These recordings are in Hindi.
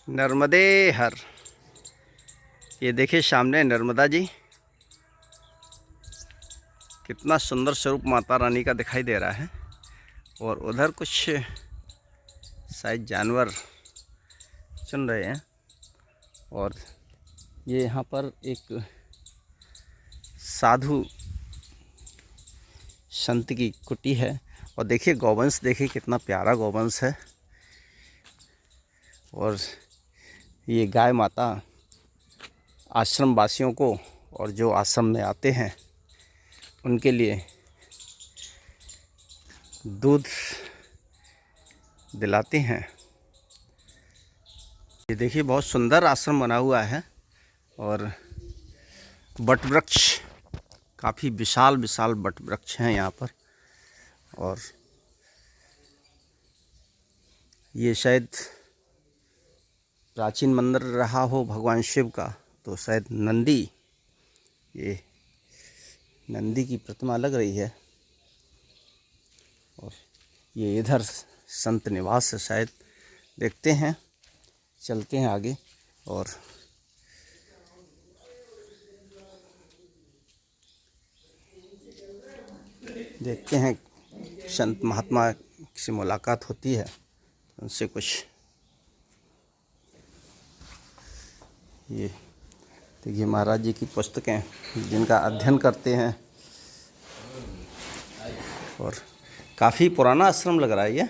नर्मदे हर। ये देखिए सामने नर्मदा जी, कितना सुंदर स्वरूप माता रानी का दिखाई दे रहा है। और उधर कुछ शायद जानवर चल रहे हैं। और ये यहाँ पर एक साधु संत की कुटी है। और देखिए गौवंश, देखिए कितना प्यारा गौवंश है। और ये गाय माता आश्रम वासियों को और जो आश्रम में आते हैं उनके लिए दूध दिलाते हैं। ये देखिए बहुत सुंदर आश्रम बना हुआ है। और वट वृक्ष, काफ़ी विशाल विशाल वट वृक्ष हैं यहाँ पर। और ये शायद प्राचीन मंदिर रहा हो भगवान शिव का, तो शायद नंदी, ये नंदी की प्रतिमा लग रही है। और ये इधर संत निवास है शायद, देखते हैं, चलते हैं आगे और देखते हैं संत महात्मा से मुलाकात होती है, उनसे कुछ। ये देखिए महाराज जी की पुस्तकें जिनका अध्ययन करते हैं। और काफ़ी पुराना आश्रम लग रहा है ये।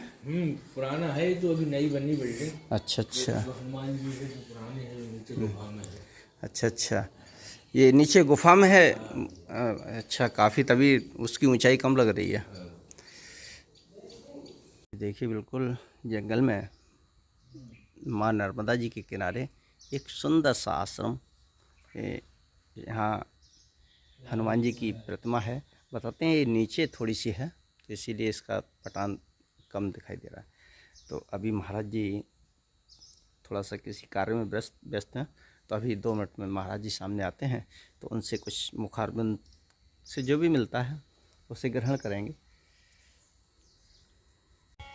पुराना है तो अभी नई बनी बिल्डिंग। अच्छा अच्छा। हनुमान जी के जो पुराने हैं नीचे गुफा में है। अच्छा अच्छा, ये नीचे गुफा में है। अच्छा, काफ़ी, तभी उसकी ऊंचाई कम लग रही है। देखिए बिल्कुल जंगल में माँ नर्मदा जी के किनारे एक सुंदर सा आश्रम। यहाँ हनुमान जी की प्रतिमा है। बताते हैं ये नीचे थोड़ी सी है, तो इसीलिए इसका पटान कम दिखाई दे रहा है। तो अभी महाराज जी थोड़ा सा किसी कार्य में व्यस्त हैं, तो अभी 2 मिनट में महाराज जी सामने आते हैं, तो उनसे कुछ मुखारबिंद से जो भी मिलता है उसे ग्रहण करेंगे।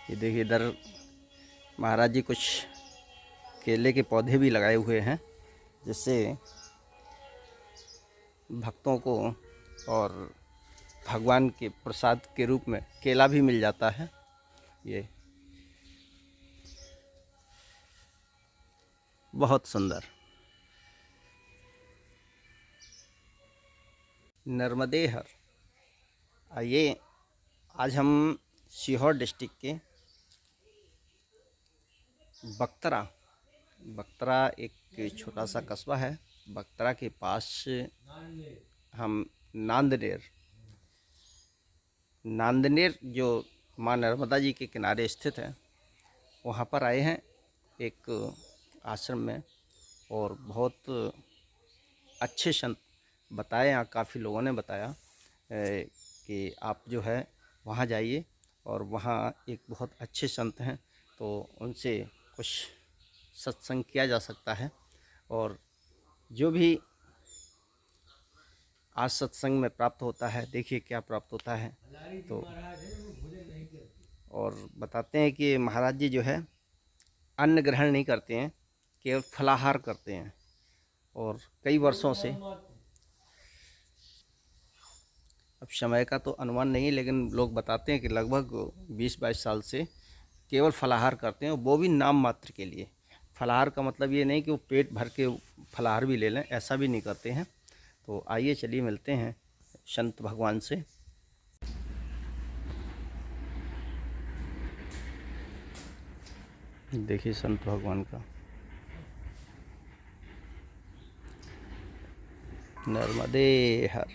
ये देखिए इधर महाराज जी कुछ केले के पौधे भी लगाए हुए हैं, जिससे भक्तों को और भगवान के प्रसाद के रूप में केला भी मिल जाता है। ये बहुत सुंदर। नर्मदे हर। आइए, आज हम सीहोर डिस्ट्रिक्ट के बक्तरा एक छोटा सा कस्बा है। बक्तरा के पास हम नांदनेर जो माँ नर्मदा जी के किनारे स्थित है, वहाँ पर आए हैं एक आश्रम में। और बहुत अच्छे संत बताए, यहाँ काफ़ी लोगों ने बताया कि आप जो है वहाँ जाइए, और वहाँ एक बहुत अच्छे संत हैं, तो उनसे कुछ सत्संग किया जा सकता है। और जो भी आज सत्संग में प्राप्त होता है, देखिए क्या प्राप्त होता है। तो और बताते हैं कि महाराज जी जो है अन्न ग्रहण नहीं करते हैं, केवल फलाहार करते हैं। और कई वर्षों से, अब समय का तो अनुमान नहीं, लेकिन लोग बताते हैं कि लगभग 20-22 साल से केवल फलाहार करते हैं, वो भी नाम मात्र के लिए। फलाहार का मतलब ये नहीं कि वो पेट भर के फलाहार भी ले लें, ऐसा भी नहीं करते हैं। तो आइए चलिए मिलते हैं संत भगवान से। देखिए संत भगवान का। नर्मदे हर।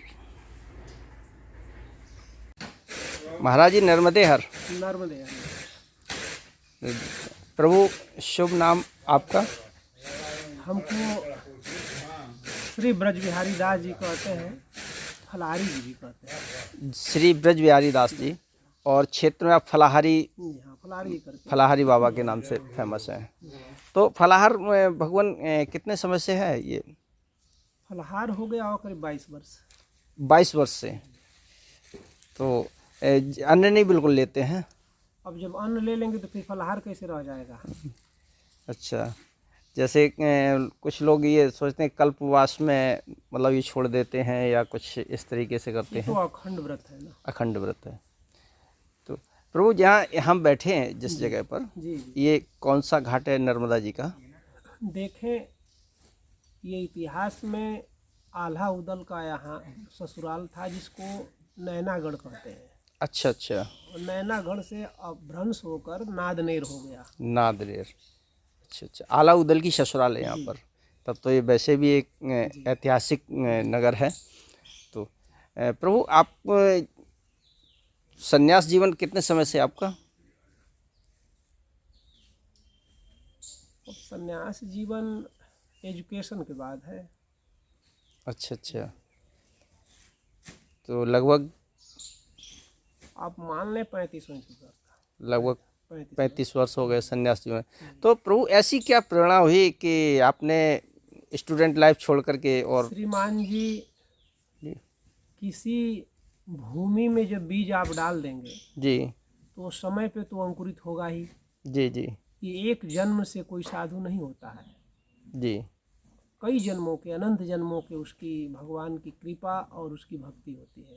महाराज जी नर्मदे हर। नर्मदे हर। प्रभु शुभ नाम आपका? हमको श्री ब्रज बिहारी दास जी कहते हैं, फलाहारी जी भी कहते हैं। श्री ब्रज बिहारी दास जी। और क्षेत्र में आप फलाहारी, हाँ, फलाहारी करते हैं। फलाहारी बाबा के नाम से फेमस है। तो फलाहार में भगवान कितने समय से है ये? फलाहार हो गया हो करीब 22 वर्ष। 22 वर्ष से। तो अन्न नहीं बिल्कुल लेते हैं? अब जब अन्न ले लेंगे तो फिर फलाहार कैसे रह जाएगा। अच्छा, जैसे कुछ लोग ये सोचते हैं कल्पवास में मतलब ये छोड़ देते हैं या कुछ इस तरीके से करते ये तो हैं। अखंड व्रत है ना। अखंड व्रत है। तो प्रभु जहाँ हम बैठे हैं जिस जगह पर, जी जी। ये कौन सा घाट है नर्मदा जी का? देखें, ये इतिहास में आल्हा उदल का यहाँ ससुराल था, जिसको नैनागढ़ कहते हैं। अच्छा अच्छा। और नैनागढ़ से अपभ्रंश होकर नादनेर हो गया। नादरेर। अच्छा अच्छा, आला उदल की ससुराल है यहाँ पर। तब तो ये वैसे भी एक ऐतिहासिक नगर है। तो प्रभु आप संन्यास जीवन कितने समय से आपका? अब संन्यास जीवन एजुकेशन के बाद है। अच्छा अच्छा, तो लगभग आप मान लें 35 वर्ष का। लगभग 35 35 वर्ष हो गए संन्यास जीवन। तो प्रभु ऐसी क्या प्रेरणा हुई कि आपने स्टूडेंट लाइफ छोड़ करके और श्रीमान जी, किसी भूमि में जब बीज आप डाल देंगे जी तो समय पे तो अंकुरित होगा ही। जी जी ये एक जन्म से कोई साधु नहीं होता है, जी कई जन्मों के, अनंत जन्मों के उसकी भगवान की कृपा और उसकी भक्ति होती है।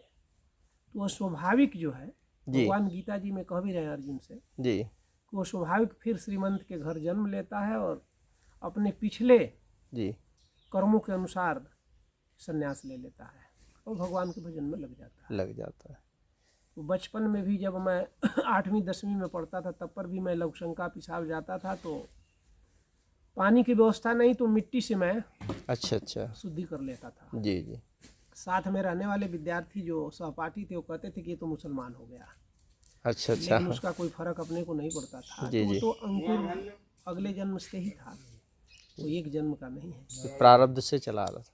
तो वो स्वाभाविक जो है, जी भगवान गीता जी में कह भी रहे हैं अर्जुन से जी कि वो स्वाभाविक फिर श्रीमंत के घर जन्म लेता है और अपने पिछले जी कर्मों के अनुसार संन्यास ले लेता है और भगवान के भजन में लग जाता है। लग जाता है। तो बचपन में भी जब मैं 8वीं 10वीं में पढ़ता था, तब पर भी मैं लघुशंका पेशाब जाता था, तो पानी की व्यवस्था नहीं तो मिट्टी से मैं अच्छा अच्छा। शुद्धि कर लेता था। जी जी साथ में रहने वाले विद्यार्थी जो सहपाठी थे वो कहते थे कि ये तो मुसलमान हो गया, अच्छा अच्छा। लेकिन उसका कोई फर्क अपने को नहीं पड़ता था। जी, तो वो जी। तो अंकुर अगले जन्म से ही था, वो एक जन्म का नहीं है, तो प्रारब्ध से चला आ रहा था।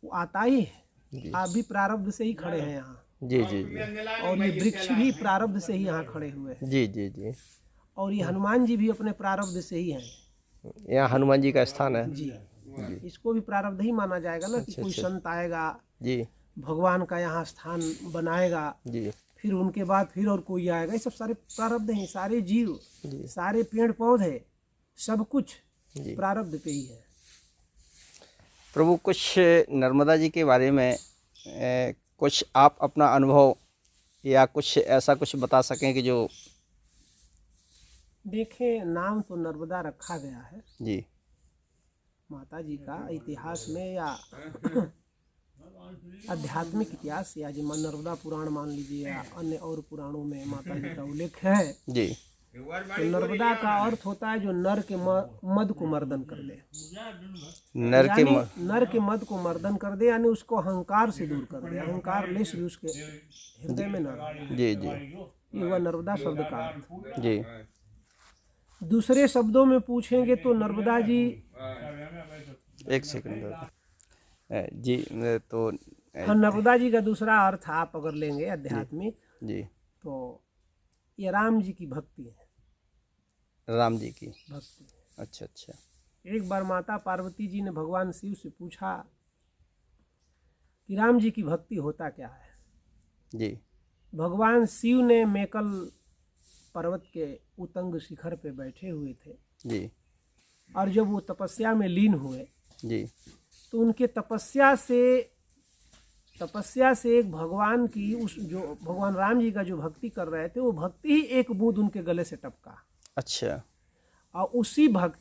वो आता ही है। जी आप भी प्रारब्ध से ही खड़े हैं यहाँ, जी जी जी और ये वृक्ष भी प्रारब्ध से ही यहाँ खड़े हुए हैं, जी जी जी। और ये हनुमान जी भी अपने प्रारब्ध से ही हैं। यहाँ हनुमान जी का स्थान है। जी, इसको भी प्रारब्ध ही माना जाएगा ना, कि अच्छा, कोई अच्छा। संत आएगा, जी भगवान का यहाँ स्थान बनाएगा, जी फिर उनके बाद फिर और कोई आएगा। ये सब सारे प्रारब्ध हैं। सारे जीव, जी सारे पेड़ पौधे, सब कुछ जी। प्रारब्ध पे ही है। प्रभु कुछ नर्मदा जी के बारे में कुछ आप अपना अनुभव या कुछ ऐसा कुछ बता सकें कि जो देखें, नाम तो नर्मदा रखा गया है जी माता जी का, इतिहास में या आध्यात्मिक इतिहास या जो नर्मदा पुराण मान लीजिए या अन्य और पुराणों में माता जी का उल्लेख है। जी तो नर्मदा का अर्थ होता है जो नर के मद को मर्दन कर दे। नर के यानी नर के मद को मर्दन कर दे, यानी उसको अहंकार से दूर कर दे, अहंकार लेस भी उसके हृदय में न रहे। जी जी ये हुआ नर्मदा शब्द का अर्थ। जी दूसरे शब्दों में पूछेंगे तो नर्मदा जी, एक सेकंड जी। तो हाँ, नर्मदा जी का दूसरा अर्थ आप अगर लेंगे आध्यात्मिक, जी तो ये राम जी की भक्ति है। राम जी की भक्ति। अच्छा अच्छा। एक बार माता पार्वती जी ने भगवान शिव से पूछा कि राम जी की भक्ति होता क्या है। जी भगवान शिव ने मेकल पर्वत के उतंग शिखर पे बैठे हुए थे, जी और जब वो तपस्या में लीन हुए जी तो उनके तपस्या से एक भगवान की, उस जो भगवान राम जी का जो भक्ति कर रहे थे, वो भक्ति ही एक बूंद उनके गले से टपका, अच्छा और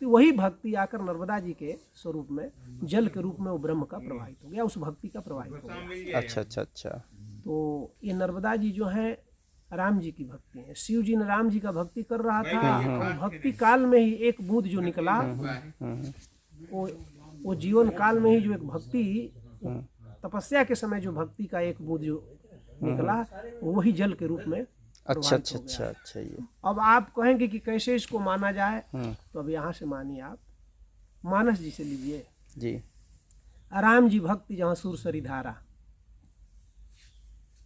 वही भक्ति आकर नर्मदा जी के स्वरूप में, जल के रूप में वो ब्रह्म का प्रवाहित हो गया, उस भक्ति का प्रवाहित हो गया। अच्छा अच्छा अच्छा। तो ये नर्मदा जी जो है राम जी की भक्ति है। शिव जी ने राम जी का भक्ति कर रहा था, और भक्ति काल में ही एक बूंद जो निकला, वो जीवन काल में ही जो एक भक्ति, तपस्या के समय जो भक्ति का एक बूंद जो निकला, वही जल के रूप में अच्छा अच्छा अच्छा अच्छा। ये अब आप कहेंगे कि कैसे इसको माना जाए, तो अब यहाँ से मानिए आप, मानस जी से लीजिए। जी राम जी भक्ति जहाँ सुरसरी धारा,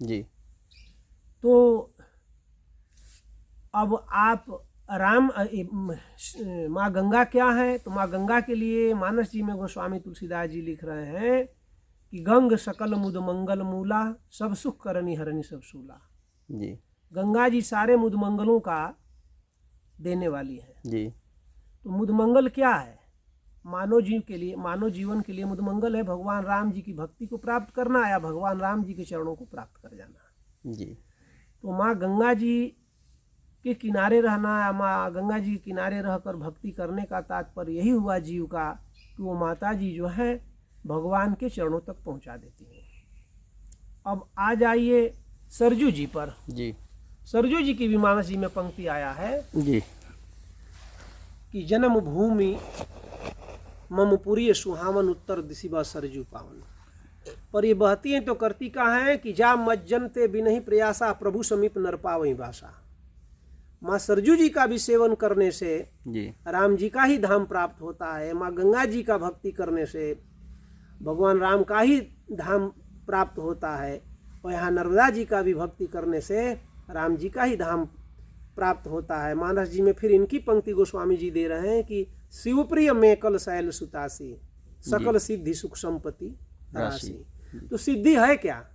जी तो अब आप माँ गंगा क्या है, तो माँ गंगा के लिए मानस जी में गोस्वामी तुलसीदास जी लिख रहे हैं कि गंग सकल मुद मंगल मूला, सब सुख करनी हरनी सब सूला। जी गंगा जी सारे मुद मंगलों का देने वाली है। जी तो मुद मंगल क्या है? मानव जीवन के लिए मुदमंगल है भगवान राम जी की भक्ति को प्राप्त करना या भगवान राम जी के चरणों को प्राप्त कर जाना। जी। तो माँ गंगा जी के किनारे रहना या माँ गंगा जी के किनारे रहकर भक्ति करने का तात्पर्य यही हुआ जीव का कि वो माता जी जो है भगवान के चरणों तक पहुंचा देती हैं। अब आ जाइए सरजू जी पर। जी। सरजू जी की भी मानस जी में पंक्ति आया है जी। कि जन्म भूमि मम पुरी सुहावन उत्तर दिशिबा सरजू पावन। पर ये बहती हैं तो करती कहाँ है कि जा मज्जनते बिनहि प्रयासा प्रभु समीप नर पावई भाषा। माँ सरजू जी का भी सेवन करने से जी। राम जी का ही धाम प्राप्त होता है। माँ गंगा जी का भक्ति करने से भगवान राम का ही धाम प्राप्त होता है। और यहाँ नर्मदा जी का भी भक्ति करने से राम जी का ही धाम प्राप्त होता है। मानस जी में फिर इनकी पंक्ति गोस्वामी जी दे रहे हैं कि शिवप्रिय में कल शैल सुतासी सकल सिद्धि सुख संपत्ति राशि। तो सिद्धि है क्या?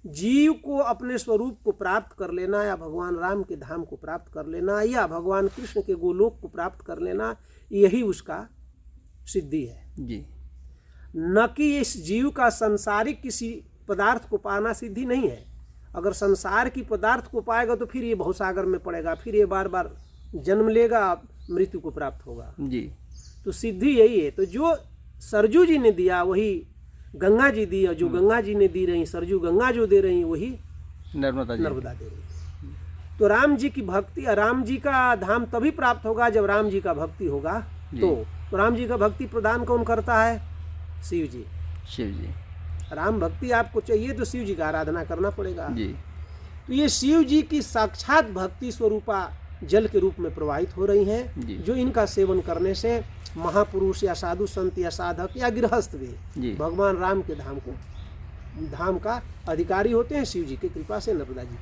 जीव को अपने स्वरूप को प्राप्त कर लेना या भगवान राम के धाम को प्राप्त कर लेना या भगवान कृष्ण के गोलोक को प्राप्त कर लेना, यही उसका सिद्धि है जी। न कि इस जीव का सांसारिक किसी पदार्थ को पाना सिद्धि नहीं है। अगर संसार की पदार्थ को पाएगा तो फिर ये भवसागर में पड़ेगा, फिर ये बार बार जन्म लेगा, मृत्यु को प्राप्त होगा जी। तो सिद्धि यही है। तो जो सरजू जी ने दिया वही गंगा जी दी, और जो गंगा जी ने दी रही सरजू गंगा जो दे रही वही नर्मदा दे रही। तो राम जी की भक्ति, राम जी का धाम तभी प्राप्त होगा जब राम जी का भक्ति होगा। तो राम जी का भक्ति प्रदान कौन करता है? शिव जी। शिव जी। राम भक्ति आपको चाहिए तो शिव जी का आराधना करना पड़ेगा जी। तो ये शिव जी की साक्षात भक्ति स्वरूपा जल के रूप में प्रवाहित हो रही हैं, जो इनका सेवन करने से महापुरुष या साधु संत या साधक या गृहस्थ भी भगवान राम के धाम का अधिकारी होते हैं शिव जी की कृपा से, नर्मदा जी।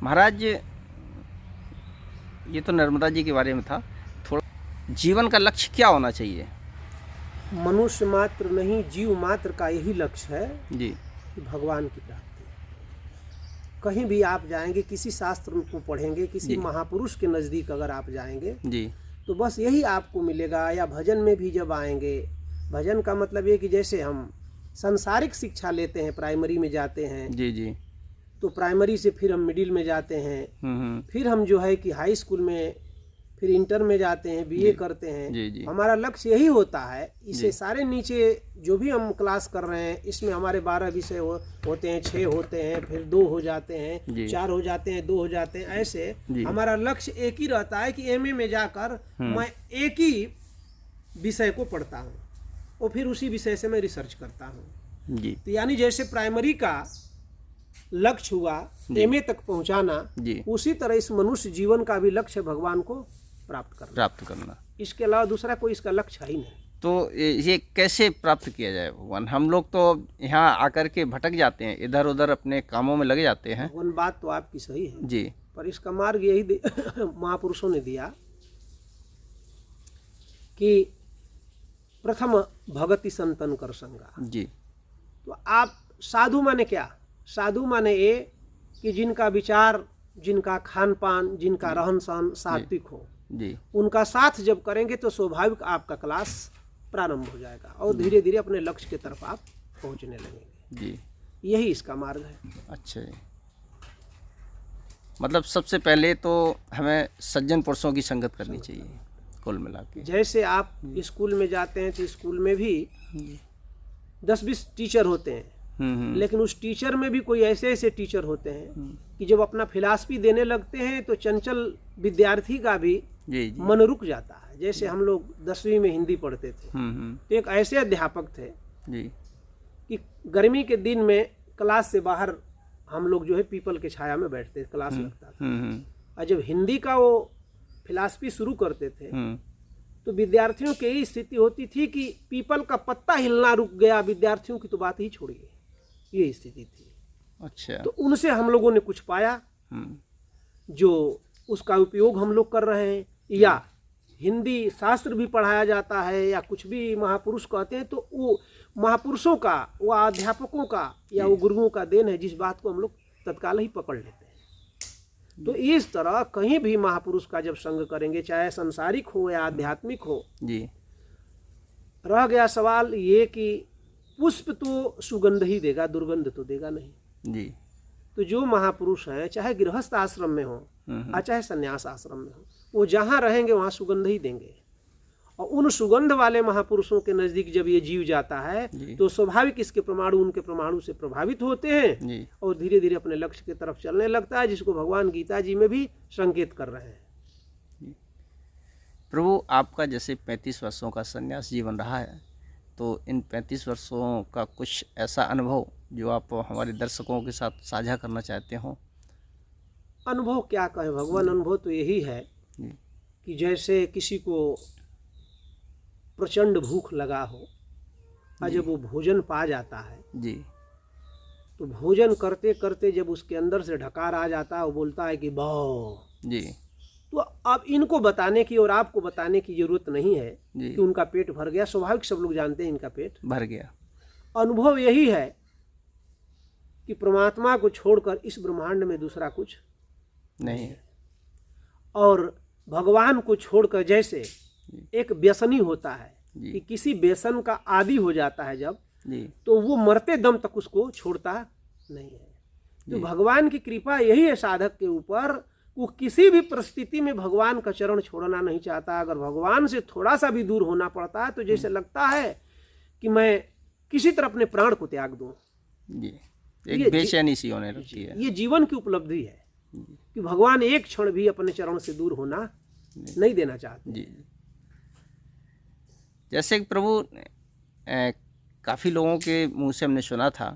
महाराज ये तो नर्मदा जी के बारे में था। थोड़ा जीवन का लक्ष्य क्या होना चाहिए? मनुष्य मात्र नहीं, जीव मात्र का यही लक्ष्य है जी कि भगवान की प्राप्ति। कहीं भी आप जाएंगे, किसी शास्त्र को पढ़ेंगे, किसी महापुरुष के नज़दीक अगर आप जाएंगे जी तो बस यही आपको मिलेगा। या भजन में भी जब आएंगे, भजन का मतलब ये कि जैसे हम सांसारिक शिक्षा लेते हैं, प्राइमरी में जाते हैं जी जी, तो प्राइमरी से फिर हम मिडिल में जाते हैं, फिर हम जो है कि हाई स्कूल में, फिर इंटर में जाते हैं, बीए करते हैं। जी जी। हमारा लक्ष्य यही होता है। इससे सारे नीचे जो भी हम क्लास कर रहे हैं, इसमें हमारे 12 विषय होते हैं, 6 होते हैं, फिर 2 हो जाते हैं, 4 हो जाते हैं, 2 हो जाते हैं। ऐसे हमारा लक्ष्य एक ही रहता है कि एमए में जाकर मैं एक ही विषय को पढ़ता हूँ और फिर उसी विषय से मैं रिसर्च करता हूँ जी। तो यानी जैसे प्राइमरी का लक्ष्य हुआ एमए तक पहुँचाना, उसी तरह इस मनुष्य जीवन का भी लक्ष्य भगवान को प्राप्त करना। इसके अलावा दूसरा कोई इसका लक्ष्य ही नहीं। तो ये कैसे प्राप्त किया जाए भगवान? हम लोग तो यहाँ आकर के भटक जाते हैं, इधर उधर अपने कामों में लगे जाते हैं। भगवान, बात तो आपकी सही है जी, पर इसका मार्ग यही महापुरुषों ने दिया कि प्रथम भगति संतन कर संगा जी। तो आप साधु माने क्या? साधु माने ये कि जिनका विचार, जिनका खान पान, जिनका रहन सहन सात्विक हो जी, उनका साथ जब करेंगे तो स्वाभाविक आपका क्लास प्रारंभ हो जाएगा और धीरे धीरे अपने लक्ष्य की तरफ आप पहुंचने लगेंगे जी। यही इसका मार्ग है। अच्छा जी। मतलब सबसे पहले तो हमें सज्जन पुरुषों की संगत करनी चाहिए कुल मिला के। जैसे आप स्कूल में जाते हैं तो स्कूल में भी 10-20 टीचर होते हैं, लेकिन उस टीचर में भी कोई ऐसे टीचर होते हैं कि जब अपना फिलॉसफी देने लगते हैं तो चंचल विद्यार्थी का भी मन रुक जाता है। जैसे हम लोग 10वीं में हिंदी पढ़ते थे तो एक ऐसे अध्यापक थे कि गर्मी के दिन में क्लास से बाहर हम लोग जो है पीपल के छाया में बैठते, क्लास लगता था। और जब हिंदी का वो फिलॉसफी शुरू करते थे तो विद्यार्थियों की यही स्थिति होती थी कि पीपल का पत्ता हिलना रुक गया, विद्यार्थियों की तो बात ही छोड़िए, ये स्थिति थी। अच्छा। तो उनसे हम लोगों ने कुछ पाया जो उसका उपयोग हम लोग कर रहे हैं। या हिंदी शास्त्र भी पढ़ाया जाता है या कुछ भी महापुरुष कहते हैं तो वो महापुरुषों का, वो अध्यापकों का या वो गुरुओं का देन है, जिस बात को हम लोग तत्काल ही पकड़ लेते हैं। तो इस तरह कहीं भी महापुरुष का जब संग करेंगे, चाहे संसारिक हो या आध्यात्मिक हो, जी रह गया सवाल ये कि पुष्प तो सुगंध ही देगा, दुर्गंध तो देगा नहीं। जी तो जो महापुरुष हैं, चाहे गृहस्थ आश्रम में हो और चाहे संन्यास आश्रम में हो, वो जहाँ रहेंगे वहाँ सुगंध ही देंगे। और उन सुगंध वाले महापुरुषों के नजदीक जब ये जीव जाता है तो स्वाभाविक इसके परमाणु उनके परमाणु से प्रभावित होते हैं जी और धीरे धीरे अपने लक्ष्य की तरफ चलने लगता है, जिसको भगवान गीता जी में भी संकेत कर रहे हैं। प्रभु, आपका जैसे 35 वर्षों का संन्यास जीवन रहा है, तो इन 35 वर्षों का कुछ ऐसा अनुभव जो आप हमारे दर्शकों के साथ साझा करना चाहते हो? अनुभव क्या कहे भगवान, अनुभव तो यही है कि जैसे किसी को प्रचंड भूख लगा हो और जब वो भोजन पा जाता है जी तो भोजन करते करते जब उसके अंदर से ढकार आ जाता है, वो बोलता है कि बहु जी। तो अब इनको बताने की और आपको बताने की जरूरत नहीं है कि उनका पेट भर गया। स्वाभाविक सब लोग जानते हैं इनका पेट भर गया। अनुभव यही है कि परमात्मा को छोड़कर इस ब्रह्मांड में दूसरा कुछ नहीं है। और भगवान को छोड़कर जैसे एक व्यसनी होता है कि किसी व्यसन का आदी हो जाता है जब, तो वो मरते दम तक उसको छोड़ता नहीं है। तो भगवान की कृपा यही है साधक के ऊपर, वो किसी भी परिस्थिति में भगवान का चरण छोड़ना नहीं चाहता। अगर भगवान से थोड़ा सा भी दूर होना पड़ता है तो जैसे लगता है कि मैं किसी तरह अपने प्राण को त्याग दूं। एक बेचैनी सी होने लगती है। ये जीवन की उपलब्धि है कि भगवान एक क्षण भी अपने चरण से दूर होना नहीं देना चाहते। जी। जैसे कि प्रभु, काफ़ी लोगों के मुंह से हमने सुना था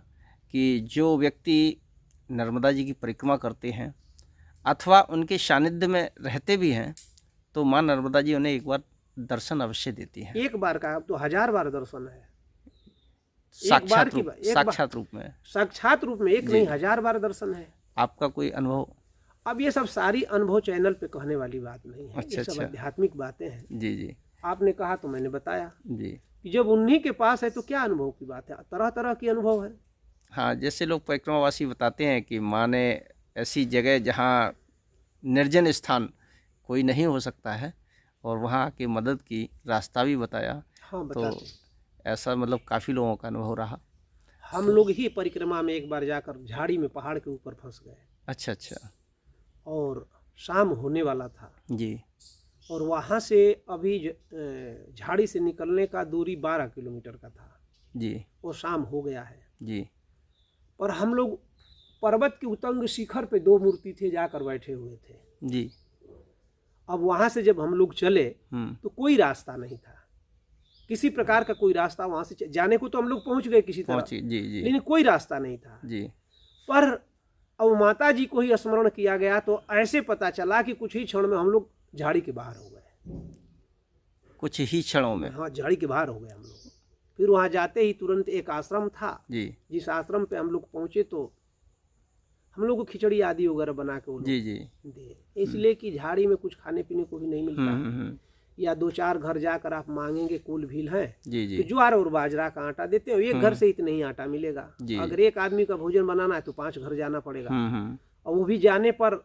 कि जो व्यक्ति नर्मदा जी की परिक्रमा करते हैं अथवा उनके सानिध्य में रहते भी हैं, तो माँ नर्मदा जी उन्हें एक बार दर्शन अवश्य देती हैं। एक बार का तो 1000 बार दर्शन है। साक्षात रूप में, साक्षात रूप में, एक नहीं 1000 बार दर्शन है। आपका कोई अनुभव? अब ये सब सारी अनुभव चैनल पे कहने वाली बात नहीं है। ये सब आध्यात्मिक बातें हैं। जी जी। आपने कहा तो मैंने बताया जी कि जब उन्हीं के पास है तो क्या अनुभव की बात है, तरह तरह की अनुभव है। हाँ, जैसे लोग परिक्रमावासी बताते हैं कि माँ ने ऐसी जगह जहाँ निर्जन स्थान कोई नहीं हो सकता है और वहाँ की मदद की, रास्ता भी बताया। हाँ, तो ऐसा मतलब काफ़ी लोगों का अनुभव रहा। हम लोग ही परिक्रमा में एक बार जाकर झाड़ी में पहाड़ के ऊपर फंस गए। अच्छा अच्छा। और शाम होने वाला था जी। और वहाँ से अभी झाड़ी से निकलने का दूरी 12 किलोमीटर का था जी। और शाम हो गया है जी। और हम लोग पर्वत के उतंग शिखर पे 2 मूर्ति थे, जाकर बैठे हुए थे जी। अब वहाँ से जब हम लोग चले तो कोई रास्ता नहीं था, किसी प्रकार का कोई रास्ता। वहाँ से जाने को तो हम लोग पहुँच गए किसी तरह, जी जी। लेकिन कोई रास्ता नहीं था जी। पर अब माता जी को ही स्मरण किया गया तो ऐसे पता चला कि कुछ ही क्षण में हम लोग झाड़ी के बाहर हो गए। कुछ ही क्षणों में? हाँ, झाड़ी के बाहर हो गए हम लोग। फिर वहाँ जाते ही तुरंत एक आश्रम था जी। जिस आश्रम पे हम लोग पहुँचे तो हम लोग को खिचड़ी आदि वगैरह बना के वो जी जी दिए, इसलिए कि झाड़ी में कुछ खाने पीने को भी नहीं मिलता या 2-4 घर जाकर आप मांगेंगे, कुल भील है तो ज्वार और बाजरा का आटा देते हो, एक घर से इतना ही आटा मिलेगा। अगर एक आदमी का भोजन बनाना है तो 5 घर जाना पड़ेगा और वो भी जाने पर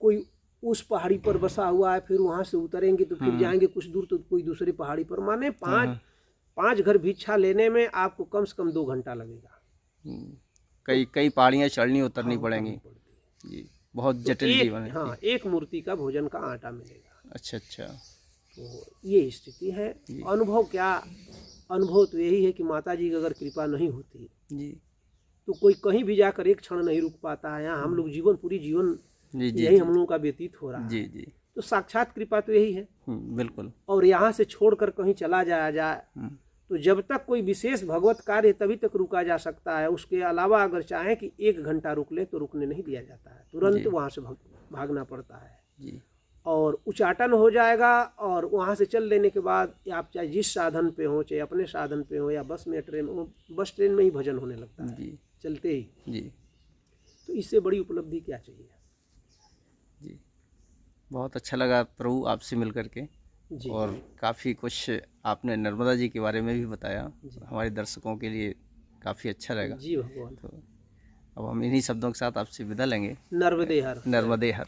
कोई उस पहाड़ी पर बसा हुआ है, फिर वहां से उतरेंगे तो फिर जाएंगे कुछ दूर तो कोई दूसरी पहाड़ी पर, माने 5 घर भिक्षा लेने में आपको कम से कम 2 घंटा लगेगा। कई पहाड़ियाँ चढ़नी उतरनी पड़ेंगी जी। बहुत जटिल जीवन है। हाँ, एक मूर्ति का भोजन का आटा मिलेगा। अच्छा अच्छा। तो ये स्थिति है। अनुभव क्या? अनुभव तो यही है कि माता जी की अगर कृपा नहीं होती जी तो कोई कहीं भी जाकर एक क्षण नहीं रुक पाता है। यहाँ हम लोग पूरी जीवन यही हम लोगों का व्यतीत हो रहा है जी जी। तो साक्षात कृपा तो यही है बिल्कुल। और यहाँ से छोड़कर कहीं चला जाया जाए तो जब तक कोई विशेष भगवत कार्य तभी तक रुका जा सकता है। उसके अलावा अगर चाहें कि 1 घंटा रुक ले तो रुकने नहीं दिया जाता है, तुरंत वहाँ से भागना पड़ता है जी। और उच्चाटन हो जाएगा और वहाँ से चल देने के बाद आप चाहे जिस साधन पे हो, चाहे अपने साधन पे हो या बस में ट्रेन में, बस ट्रेन में ही भजन होने लगता है जी, चलते ही जी। तो इससे बड़ी उपलब्धि क्या चाहिए जी। बहुत अच्छा लगा प्रभु आपसे मिल करके जी। और काफ़ी कुछ आपने नर्मदा जी के बारे में भी बताया, हमारे दर्शकों के लिए काफ़ी अच्छा रहेगा जी। भगवान तो अब हम इन्हीं शब्दों के साथ आपसे विदा लेंगे। नर्मदे हर। नर्मदे हर।